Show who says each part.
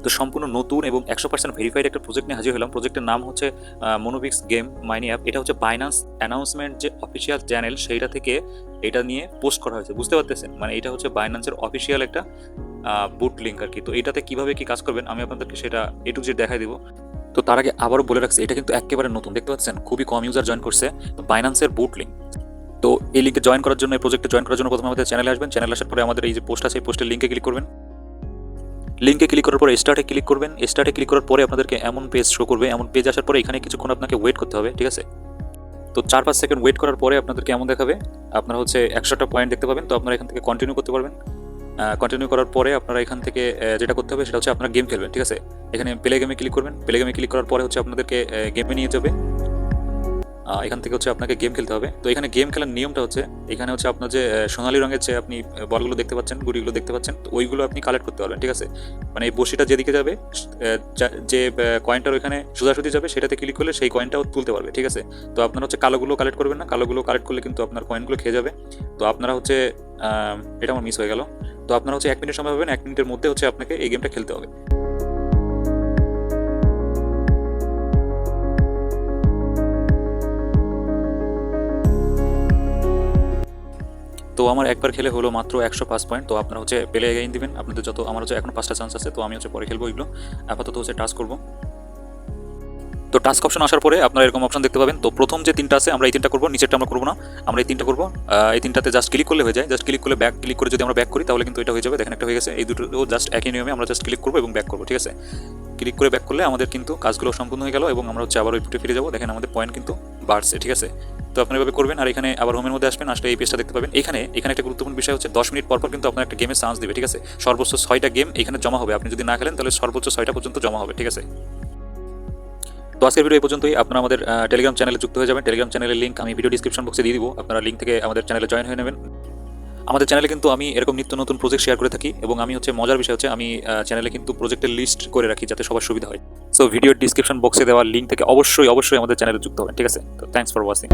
Speaker 1: তো সম্পূর্ণ নতুন এবং 100% ভেরিফাইড একটা প্রজেক্ট নিয়ে হাজির হলাম। প্রজেক্টের নাম হচ্ছে মোনোবিক্স গেম মাইনি অ্যাপ। এটা হচ্ছে বাইন্যান্স অ্যানাউন্সমেন্ট যে অফিসিয়াল চ্যানেল সেইটা থেকে এটা নিয়ে পোস্ট করা হয়েছে, বুঝতে পারতেছেন? মানে এটা হচ্ছে বাইন্যান্সের অফিসিয়াল একটা বুট লিঙ্ক আর কি। তো এটাতে কিভাবে কি কাজ করবেন আমি আপনাদেরকে সেটা এ টু জেড দেখাই দিব। তো তার আগে আবারও বলে রাখছি, এটা কিন্তু একেবারে নতুন, দেখতে পাচ্ছেন খুবই কম ইউজার জয়েন করছে বাইন্যান্সের বুট লিঙ্ক। তো এই লিঙ্কে জয়েন করার জন্য, এই প্রজেক্টে জয়েন করার জন্য প্রথমে আমাদের চ্যানেলে আসবেন। চ্যানেলে আসার পরে আমাদের এই যে পোস্ট আছে, এই পোস্টের লিঙ্কে ক্লিক করবেন। লিঙ্কে ক্লিক করার পরে স্টার্টে ক্লিক করবেন। স্টার্টে ক্লিক করার পরে আপনাদেরকে এমন পেজ শো করবে। এমন পেজ আসার পরে এখানে কিছুক্ষণ আপনাকে ওয়েট করতে হবে, ঠিক আছে? তো 4-5 সেকেন্ড ওয়েট করার পরে আপনাদেরকে এমন দেখাবে, আপনারা হচ্ছে 100টা পয়েন্ট দেখতে পাবেন। তো আপনারা এখান থেকে কন্টিনিউ করতে পারবেন। কন্টিনিউ করার পরে আপনারা এখান থেকে যেটা করতে হবে সেটা হচ্ছে আপনারা গেম খেলবেন, ঠিক আছে? এখানে প্লে গেমে ক্লিক করবেন। প্লে গেমে ক্লিক করার পরে হচ্ছে আপনাদেরকে গেমে নিয়ে যাবে। এখান থেকে হচ্ছে আপনাকে গেম খেলতে হবে। তো এখানে গেম খেলার নিয়মটা হচ্ছে, এখানে হচ্ছে আপনার যে সোনালী রঙের যে আপনি বলগুলো দেখতে পাচ্ছেন, গুটিগুলো দেখতে পাচ্ছেন, তো ওইগুলো আপনি কালেক্ট করতে পারবেন, ঠিক আছে? মানে এই বসিটা যেদিকে যাবে, যে কয়েনটার ওইখানে সোজাসুজি যাবে সেটাতে ক্লিক করলে সেই কয়েনটাও তুলতে পারবে, ঠিক আছে? তো আপনারা হচ্ছে কালোগুলো কালেক্ট করবেন না, কালোগুলো কালেক্ট করলে কিন্তু আপনার কয়েনগুলো খেয়ে যাবে। তো আপনারা হচ্ছে এটা আমার মিস হয়ে গেল। তো আপনারা হচ্ছে 1 মিনিট সময় পাবেন, 1 মিনিটের মধ্যে হচ্ছে আপনাকে এই গেমটা খেলতে হবে। তো আমার একবার খেলে হলো মাত্র 105 পয়েন্ট। তো আপনারা হচ্ছে পেলে এগেইন দিবেন আপনাদের যত। আমার হচ্ছে এখন 5টা চান্স আছে, তো আমি হচ্ছে পরে খেলবো এগুলো। আপাতত হচ্ছে টাস্ক করবো। তো টাস্ক অপশন আসার পরে আপনারা এরকম অপশন দেখতে পাবেন। তো প্রথম যে 3টা আছে আমরা এই 3টা করবো, নিচেরটা আমরা করবো না, আমরা এই 3টা করবো। এই 3টাতে জাস্ট ক্লিক করলে হয়ে যায়। জাস্ট ক্লিক করলে ব্যাক ক্লিক করে যদি আমরা ব্যাক করি তাহলে কিন্তু এটা হয়ে যাবে। দেখেন একটা হয়ে গেছে। এই দুটো জাস্ট একই নিয়মে আমরা জাস্ট ক্লিক করবো এবং ব্যাক করবো, ঠিক আছে? ক্লিক করে ব্যাক করলে আমাদের কিন্তু কাজগুলো সম্পূর্ণ হয়ে গেল এবং আমরা হচ্ছে আবার ওই ফুটে ফিরে যাবো। দেখেন আমাদের পয়েন্ট কিন্তু বাড়ছে, ঠিক আছে? তো আপনি এভাবে করবেন। আর এখানে আবার হোমের মধ্যে আসবেন, আসলে এই পেজটা দেখতে পাবেন। এখানে একটা গুরুত্বপূর্ণ বিষয় হচ্ছে 10 মিনিট পর পর কিন্তু আপনার একটা গেমের চান্স দিবে, ঠিক আছে? সর্বোচ্চ 6টা গেম এখানে জমা হবে। আপনি যদি না খেলেন তাহলে সর্বোচ্চ 6টা পর্যন্ত জমা হবে, ঠিক আছে? তো আজকের ভিডিও এই পর্যন্তই। আপনারা আমাদের টেলিগ্রাম চ্যানেলে যুক্ত হয়ে যাবেন। টেলিগ্রাম চ্যানেলের লিঙ্ক আমি ভিডিও ডিসক্রিপশন বক্সে দিয়ে দিব। আপনারা লিঙ্ক থেকে আমাদের চ্যানেলে জয়েন হয়ে নেবেন। আমাদের চ্যানেলে কিন্তু আমি এরকম নিত্য নতুন প্রজেক্ট শেয়ার করে থাকি এবং আমি হচ্ছে মজার বিষয় হচ্ছে আমি চ্যানেলে কিন্তু প্রজেক্টের লিস্ট করে রাখি যাতে সবার সুবিধা হয়। সো ভিডিওর ডিসক্রিপশন বক্সে দেওয়া লিঙ্ক থেকে অবশ্যই আমাদের চ্যানেলে যুক্ত হবেন, ঠিক আছে? তো থ্যাঙ্কস ফর ওয়াচিং।